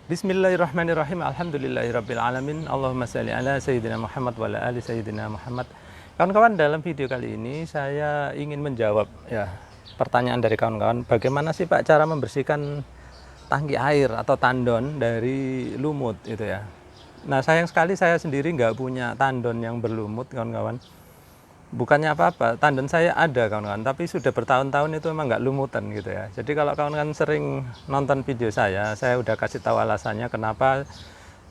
Bismillahirrahmanirrahim. Alhamdulillahirabbil alamin. Allahumma shalli ala sayyidina Muhammad wa ala ali sayyidina Muhammad. Kawan-kawan, dalam video kali ini saya ingin menjawab pertanyaan dari kawan-kawan, bagaimana sih Pak cara membersihkan tangki air atau tandon dari lumut itu ya. Nah, sayang sekali saya sendiri nggak punya tandon yang berlumut, kawan-kawan. Bukannya apa-apa, tandon saya ada, kawan-kawan, tapi sudah bertahun-tahun itu memang nggak lumutan gitu ya. Jadi kalau kawan-kawan sering nonton video saya udah kasih tahu alasannya kenapa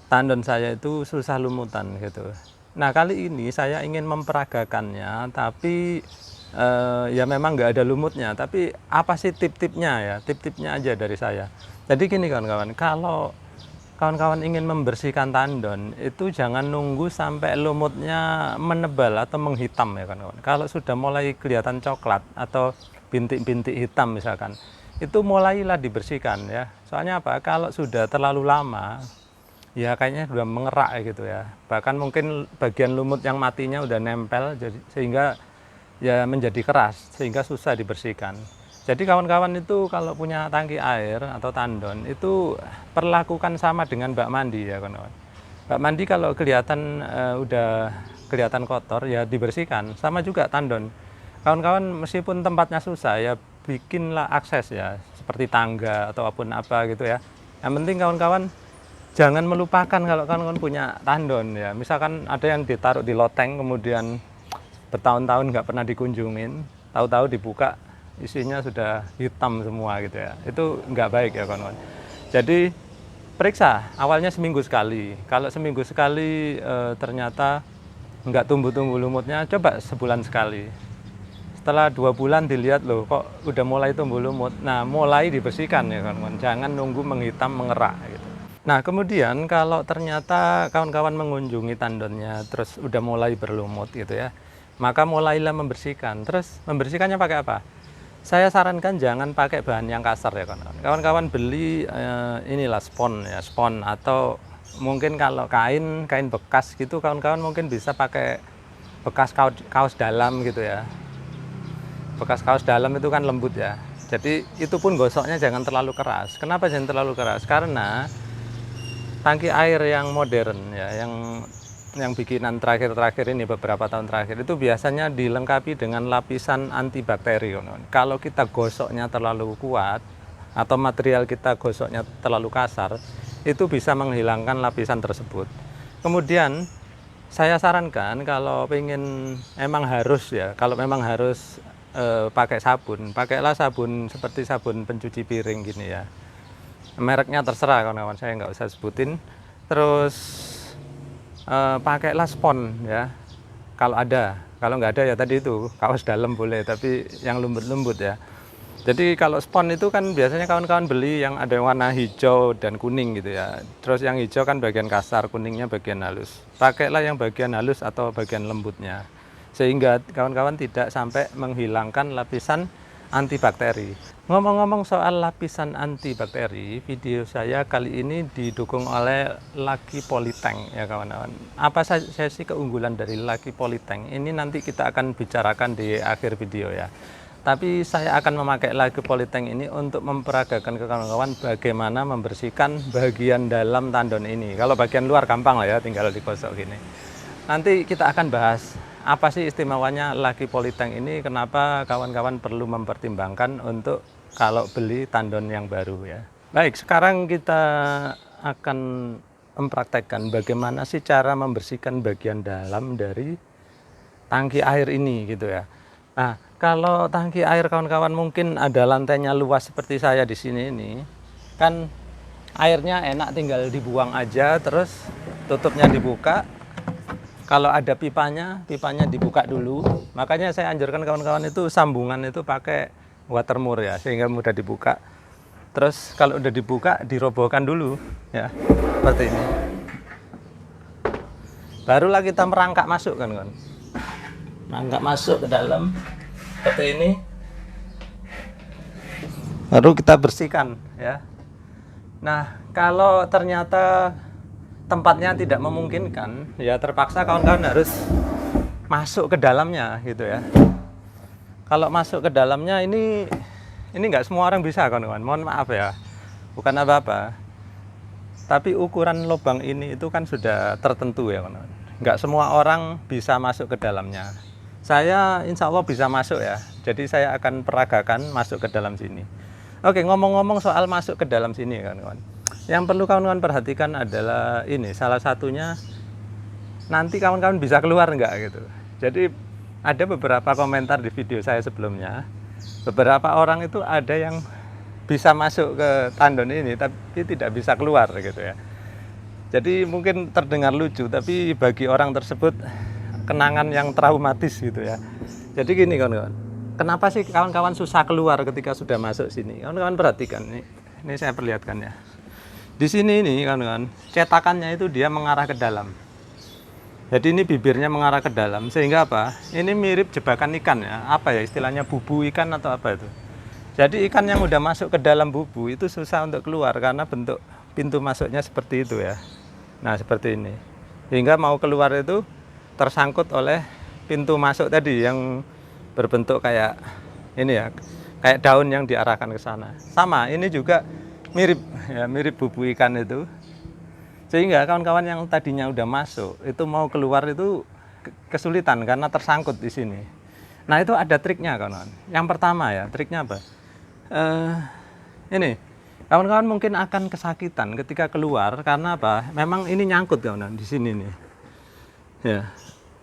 tandon saya itu susah lumutan gitu. Nah, kali ini saya ingin memperagakannya, tapi ya memang nggak ada lumutnya. Tapi apa sih tip-tipnya ya? Tip-tipnya aja dari saya. Jadi gini kawan-kawan, kalau kawan-kawan ingin membersihkan tandon itu jangan nunggu sampai lumutnya menebal atau menghitam ya kawan-kawan. Kalau sudah mulai kelihatan coklat atau bintik-bintik hitam misalkan, itu mulailah dibersihkan ya. Soalnya apa? Kalau sudah terlalu lama, ya kayaknya sudah mengerak gitu ya. Bahkan mungkin bagian lumut yang matinya udah nempel, jadi sehingga ya menjadi keras, sehingga susah dibersihkan. Jadi kawan-kawan itu kalau punya tangki air atau tandon itu perlakukan sama dengan bak mandi ya kawan-kawan. Bak mandi kalau kelihatan udah kelihatan kotor ya dibersihkan. Sama juga tandon. Kawan-kawan meskipun tempatnya susah ya bikinlah akses ya seperti tangga atau apapun apa gitu ya. Yang penting kawan-kawan jangan melupakan kalau kawan-kawan punya tandon ya. Misalkan ada yang ditaruh di loteng kemudian bertahun-tahun nggak pernah dikunjungin, tahu-tahu dibuka isinya sudah hitam semua gitu ya. Itu nggak baik ya kawan-kawan. Jadi periksa awalnya seminggu sekali. Kalau seminggu sekali ternyata nggak tumbuh-tumbuh lumutnya, coba sebulan sekali. Setelah 2 bulan dilihat loh kok udah mulai tumbuh lumut. Nah, mulai dibersihkan ya kawan-kawan. Jangan nunggu menghitam mengerak gitu. Nah, kemudian kalau ternyata kawan-kawan mengunjungi tandonnya terus udah mulai berlumut gitu ya, maka mulailah membersihkan. Terus membersihkannya pakai apa? Saya sarankan jangan pakai bahan yang kasar ya kawan-kawan. Kawan-kawan beli inilah spon ya, spon atau mungkin kalau kain bekas gitu kawan-kawan mungkin bisa pakai bekas kaos dalam gitu ya. Bekas kaos dalam itu kan lembut ya. Jadi itu pun gosoknya jangan terlalu keras. Kenapa jangan terlalu keras? Karena tangki air yang modern ya, yang bikinan terakhir-terakhir ini beberapa tahun terakhir itu biasanya dilengkapi dengan lapisan antibakteri. Kalau kita gosoknya terlalu kuat atau material kita gosoknya terlalu kasar, itu bisa menghilangkan lapisan tersebut. Kemudian saya sarankan kalau memang harus pakai sabun, pakailah sabun seperti sabun pencuci piring gini ya. Mereknya terserah kawan-kawan, saya nggak usah sebutin. Terus pakailah spon ya kalau ada. Kalau nggak ada ya tadi itu kaos dalam boleh, tapi yang lembut-lembut ya. Jadi kalau spon itu kan biasanya kawan-kawan beli yang ada warna hijau dan kuning gitu ya. Terus yang hijau kan bagian kasar, kuningnya bagian halus. Pakailah yang bagian halus atau bagian lembutnya, sehingga kawan-kawan tidak sampai menghilangkan lapisan antibakteri. Ngomong-ngomong soal lapisan antibakteri, video saya kali ini didukung oleh Lucky Polytank ya kawan-kawan. Apa saja sih keunggulan dari Lucky Polytank? Ini nanti kita akan bicarakan di akhir video ya. Tapi saya akan memakai Lucky Polytank ini untuk memperagakan ke kawan-kawan bagaimana membersihkan bagian dalam tandon ini. Kalau bagian luar gampang lah ya, tinggal digosok gini. Nanti kita akan bahas apa sih istimewanya Lucky Polytank ini, kenapa kawan-kawan perlu mempertimbangkan untuk kalau beli tandon yang baru ya. Baik, sekarang kita akan mempraktekkan bagaimana sih cara membersihkan bagian dalam dari tangki air ini gitu ya. Nah, kalau tangki air kawan-kawan mungkin ada lantainya luas seperti saya di sini ini, kan airnya enak tinggal dibuang aja, terus tutupnya dibuka. Kalau ada pipanya dibuka dulu. Makanya saya anjurkan kawan-kawan itu sambungan itu pakai watermur ya, sehingga mudah dibuka. Terus kalau udah dibuka dirobohkan dulu ya, seperti ini. Barulah kita merangkak masuk kan. Merangkak masuk ke dalam seperti ini. Baru kita bersihkan ya. Nah, kalau ternyata tempatnya tidak memungkinkan, ya terpaksa kawan-kawan harus masuk ke dalamnya gitu ya. Kalau masuk ke dalamnya ini nggak semua orang bisa kawan-kawan, mohon maaf ya, bukan apa-apa. Tapi ukuran lubang ini itu kan sudah tertentu ya kawan-kawan. Nggak semua orang bisa masuk ke dalamnya. Saya insya Allah bisa masuk ya. Jadi saya akan peragakan masuk ke dalam sini. Oke, ngomong-ngomong soal masuk ke dalam sini kawan-kawan. Yang perlu kawan-kawan perhatikan adalah ini, salah satunya nanti kawan-kawan bisa keluar nggak gitu. Jadi ada beberapa komentar di video saya sebelumnya. Beberapa orang itu ada yang bisa masuk ke tandon ini tapi tidak bisa keluar gitu ya. Jadi mungkin terdengar lucu tapi bagi orang tersebut kenangan yang traumatis gitu ya. Jadi gini kawan-kawan, kenapa sih kawan-kawan susah keluar ketika sudah masuk sini? Kawan-kawan perhatikan ini saya perlihatkan ya. Di sini ini kawan-kawan, cetakannya itu dia mengarah ke dalam. Jadi ini bibirnya mengarah ke dalam sehingga apa? Ini mirip jebakan ikan ya. Apa ya istilahnya, bubu ikan atau apa itu? Jadi ikan yang udah masuk ke dalam bubu itu susah untuk keluar karena bentuk pintu masuknya seperti itu ya. Nah seperti ini. Hingga mau keluar itu tersangkut oleh pintu masuk tadi yang berbentuk kayak ini ya, kayak daun yang diarahkan ke sana. Sama, ini juga mirip ya, mirip bubu ikan itu. Sehingga kawan-kawan yang tadinya udah masuk itu mau keluar itu kesulitan karena tersangkut di sini. Nah itu ada triknya kawan-kawan. Yang pertama ya, triknya apa? Ini kawan-kawan mungkin akan kesakitan ketika keluar karena apa? Memang ini nyangkut kawan-kawan di sini nih. Ya.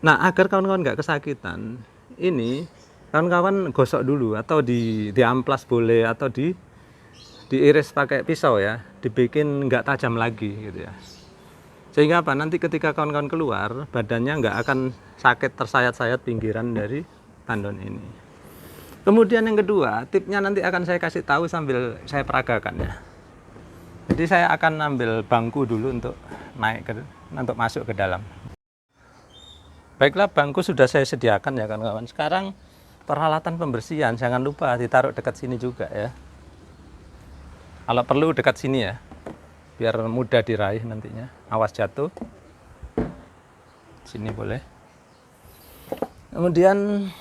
Nah, agar kawan-kawan nggak kesakitan, ini kawan-kawan gosok dulu atau diamplas boleh atau diiris pakai pisau ya, dibikin nggak tajam lagi gitu ya. Sehingga apa? Nanti ketika kawan-kawan keluar, badannya nggak akan sakit tersayat-sayat pinggiran dari tandon ini. Kemudian yang kedua, tipnya nanti akan saya kasih tahu sambil saya peragakan ya. Jadi saya akan ambil bangku dulu untuk untuk masuk ke dalam. Baiklah, bangku sudah saya sediakan ya kawan-kawan. Sekarang peralatan pembersihan jangan lupa ditaruh dekat sini juga ya. Kalau perlu dekat sini ya, biar mudah diraih nantinya. Awas jatuh. Sini boleh. Kemudian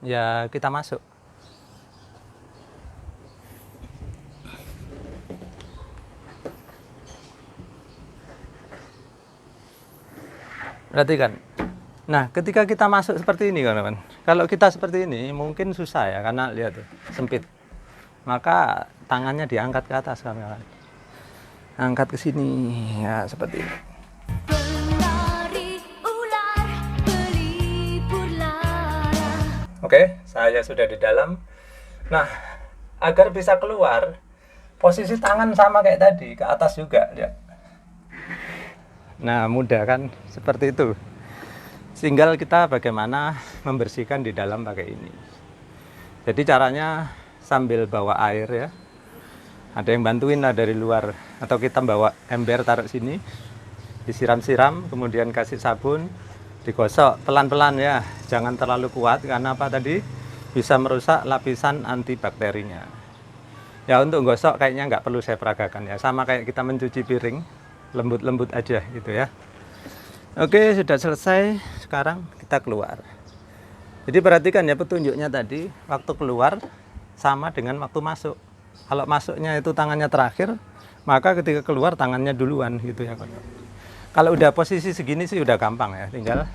ya kita masuk. Perhatikan. Nah, ketika kita masuk seperti ini kawan-kawan. Kalau kita seperti ini mungkin susah ya karena lihat tuh, sempit. Maka tangannya diangkat ke atas kawan-kawan. Angkat ke sini ya seperti ini. Oke, saya sudah di dalam. Nah, agar bisa keluar, posisi tangan sama kayak tadi, ke atas juga ya. Nah, mudah kan seperti itu. Tinggal kita bagaimana membersihkan di dalam pakai ini. Jadi caranya sambil bawa air ya. Ada yang bantuin lah dari luar, atau kita bawa ember taruh sini, disiram-siram, kemudian kasih sabun, digosok pelan-pelan ya. Jangan terlalu kuat karena apa tadi? Bisa merusak lapisan antibakterinya. Ya untuk gosok kayaknya nggak perlu saya peragakan ya. Sama kayak kita mencuci piring. Lembut-lembut aja gitu ya. Oke, sudah selesai. Sekarang kita keluar. Jadi perhatikan ya petunjuknya tadi, waktu keluar sama dengan waktu masuk. Kalau masuknya itu tangannya terakhir, maka ketika keluar tangannya duluan gitu ya. Kalau udah posisi segini sih udah gampang ya, tinggal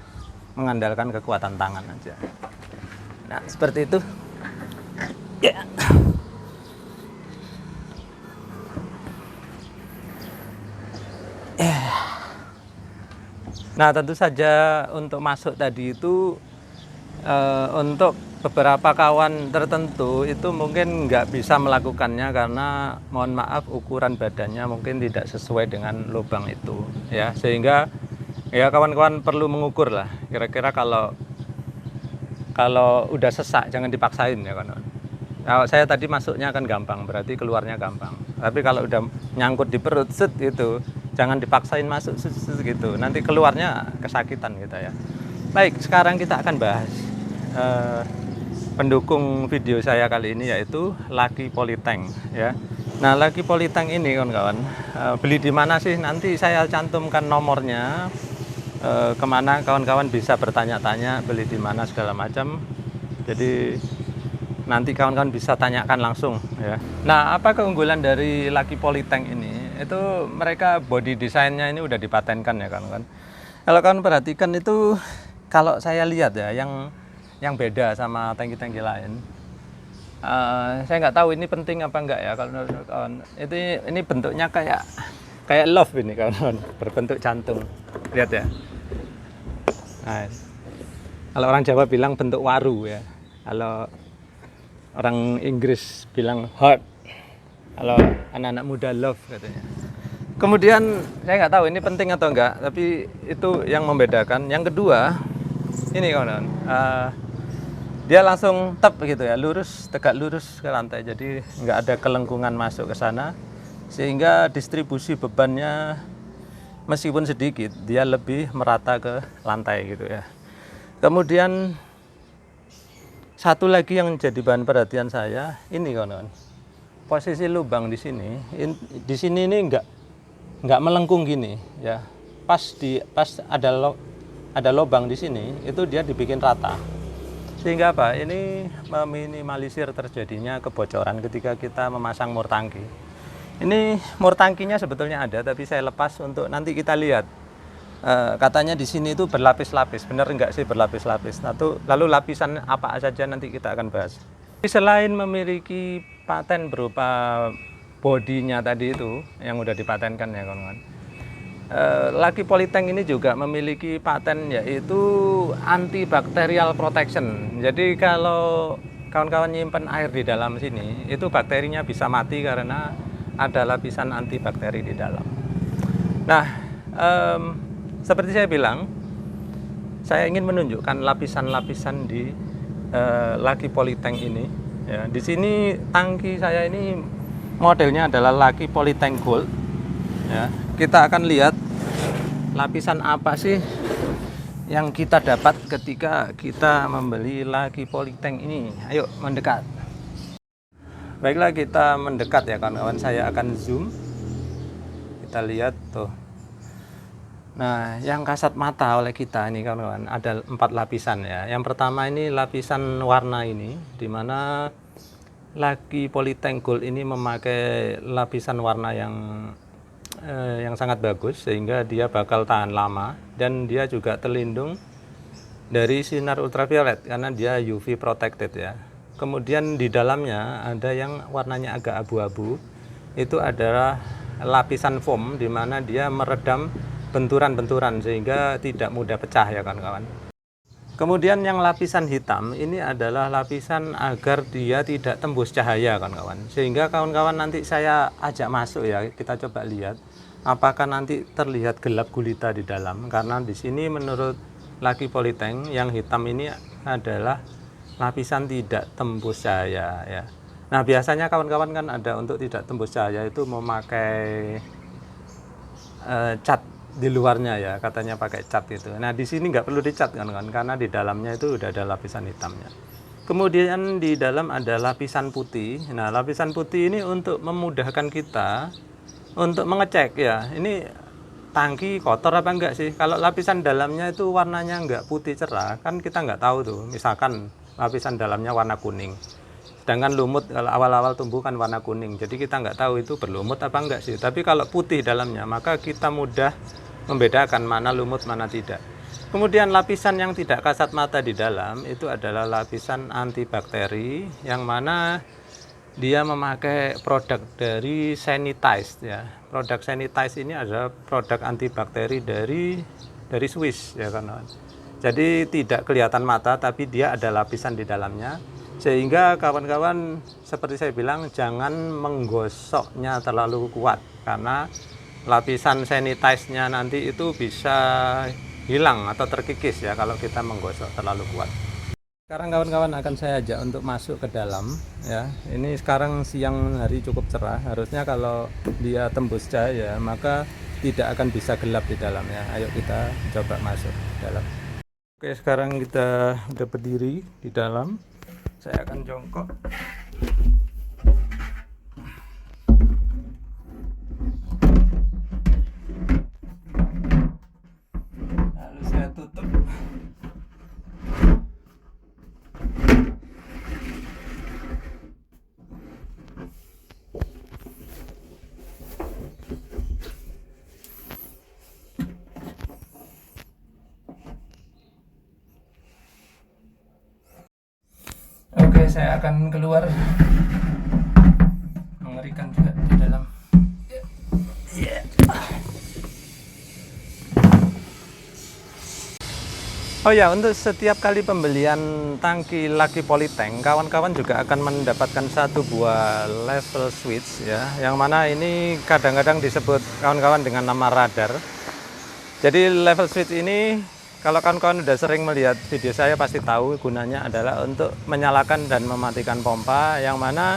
mengandalkan kekuatan tangan aja. Nah seperti itu ya. Nah tentu saja untuk masuk tadi itu untuk beberapa kawan tertentu itu mungkin nggak bisa melakukannya karena mohon maaf ukuran badannya mungkin tidak sesuai dengan lubang itu ya, sehingga ya kawan-kawan perlu mengukur lah kira-kira kalau udah sesak jangan dipaksain ya kawan. Kalau saya tadi masuknya kan gampang, berarti keluarnya gampang. Tapi kalau udah nyangkut di perut set gitu, jangan dipaksain masuk gitu, nanti keluarnya kesakitan gitu ya. Baik, sekarang kita akan bahas pendukung video saya kali ini yaitu Lucky Polytank ya. Nah Lucky Polytank ini kawan-kawan beli di mana sih? Nanti saya cantumkan nomornya, kemana kawan-kawan bisa bertanya-tanya beli di mana segala macam. Jadi nanti kawan-kawan bisa tanyakan langsung ya. Nah apa keunggulan dari Lucky Polytank ini? itu mereka body desainnya ini udah dipatenkan ya kan. Kalau kalian perhatikan itu, kalau saya lihat ya, yang beda sama tangki-tangki lain, saya nggak tahu ini penting apa enggak ya kalau menurut kawan. Ini bentuknya kayak love ini kawan, berbentuk jantung. Lihat ya. Nah, kalau orang Jawa bilang bentuk waru ya. Kalau orang Inggris bilang heart. Kalau anak-anak muda love katanya. Kemudian saya nggak tahu ini penting atau enggak, tapi itu yang membedakan. Yang kedua, ini kawan, dia langsung tep gitu ya, lurus, tegak lurus ke lantai. Jadi nggak ada kelengkungan masuk ke sana, sehingga distribusi bebannya meskipun sedikit, dia lebih merata ke lantai gitu ya. Kemudian satu lagi yang jadi bahan perhatian saya, ini kawan-kawan, posisi lubang di sini ini nggak melengkung gini ya. Pas ada lubang di sini, itu dia dibikin rata. Sehingga apa? Ini meminimalisir terjadinya kebocoran ketika kita memasang mur tangki. Ini mur tangkinya sebetulnya ada, tapi saya lepas untuk nanti kita lihat. Katanya di sini itu berlapis-lapis, benar enggak sih berlapis-lapis? Lalu lapisan apa saja nanti kita akan bahas. Selain memiliki paten berupa bodinya tadi itu yang udah dipatenkan ya kawan-kawan. Lucky Polytank ini juga memiliki paten yaitu antibacterial protection. Jadi kalau kawan-kawan nyimpen air di dalam sini, itu bakterinya bisa mati karena ada lapisan antibakteri di dalam. Nah, seperti saya bilang, saya ingin menunjukkan lapisan-lapisan di Lucky Polytank ini. Ya, di sini tangki saya ini modelnya adalah Lucky Polytank Gold. Ya, kita akan lihat lapisan apa sih yang kita dapat ketika kita membeli Lucky Polytank ini. Ayo mendekat. Baiklah, kita mendekat ya kawan-kawan. Saya akan zoom. Kita lihat tuh. Nah, yang kasat mata oleh kita ini kawan-kawan ada 4 lapisan ya. Yang pertama ini lapisan warna ini, dimana Lucky Polytank Gold ini memakai lapisan warna yang sangat bagus, sehingga dia bakal tahan lama dan dia juga terlindung dari sinar ultraviolet karena dia UV protected ya. Kemudian di dalamnya ada yang warnanya agak abu-abu, itu adalah lapisan foam, di mana dia meredam benturan-benturan sehingga tidak mudah pecah ya kawan-kawan. Kemudian yang lapisan hitam ini adalah lapisan agar dia tidak tembus cahaya kawan-kawan. Sehingga kawan-kawan nanti saya ajak masuk ya, kita coba lihat apakah nanti terlihat gelap gulita di dalam. Karena di sini menurut Lucky Polytank yang hitam ini adalah lapisan tidak tembus cahaya ya. Nah, biasanya kawan-kawan kan ada untuk tidak tembus cahaya itu memakai cat di luarnya ya, katanya pakai cat itu. Nah, di sini nggak perlu dicat kan, karena di dalamnya itu udah ada lapisan hitamnya. Kemudian di dalam ada lapisan putih. Nah, lapisan putih ini untuk memudahkan kita untuk mengecek ya, ini tangki kotor apa enggak sih. Kalau lapisan dalamnya itu warnanya enggak putih cerah, kan kita nggak tahu tuh. Misalkan lapisan dalamnya warna kuning, sedangkan lumut kalau awal-awal tumbuh kan warna kuning, jadi kita nggak tahu itu berlumut apa enggak sih. Tapi kalau putih dalamnya, maka kita mudah membedakan mana lumut mana tidak. Kemudian lapisan yang tidak kasat mata di dalam itu adalah lapisan antibakteri, yang mana dia memakai produk dari Sanitize ya. Produk Sanitize ini adalah produk antibakteri dari Swiss ya kawan. Jadi tidak kelihatan mata, tapi dia ada lapisan di dalamnya, sehingga kawan-kawan seperti saya bilang jangan menggosoknya terlalu kuat, karena lapisan sanitize-nya nanti itu bisa hilang atau terkikis ya kalau kita menggosok terlalu kuat. Sekarang kawan-kawan akan saya ajak untuk masuk ke dalam ya. Ini sekarang siang hari cukup cerah, harusnya kalau dia tembus cahaya maka tidak akan bisa gelap di dalamnya. Ayo kita coba masuk ke dalam. Oke, sekarang kita udah berdiri di dalam. Saya akan jongkok. Lalu saya tutup. saya akan keluar. Mengerikan juga di dalam. Yeah. Oh ya, untuk setiap kali pembelian tangki Lucky Polytank, kawan-kawan juga akan mendapatkan satu buah level switch ya, yang mana ini kadang-kadang disebut kawan-kawan dengan nama radar. Jadi level switch ini, kalau kawan-kawan sudah sering melihat video saya pasti tahu gunanya adalah untuk menyalakan dan mematikan pompa, yang mana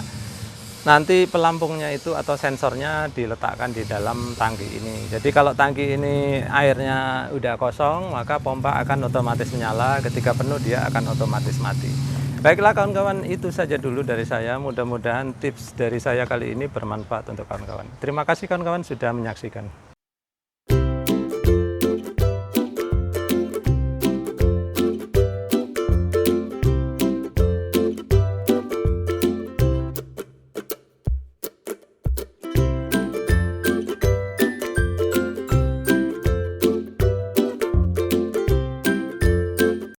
nanti pelampungnya itu atau sensornya diletakkan di dalam tangki ini. Jadi kalau tangki ini airnya udah kosong, maka pompa akan otomatis menyala. Ketika penuh dia akan otomatis mati. Baiklah kawan-kawan, itu saja dulu dari saya. Mudah-mudahan tips dari saya kali ini bermanfaat untuk kawan-kawan. Terima kasih kawan-kawan sudah menyaksikan.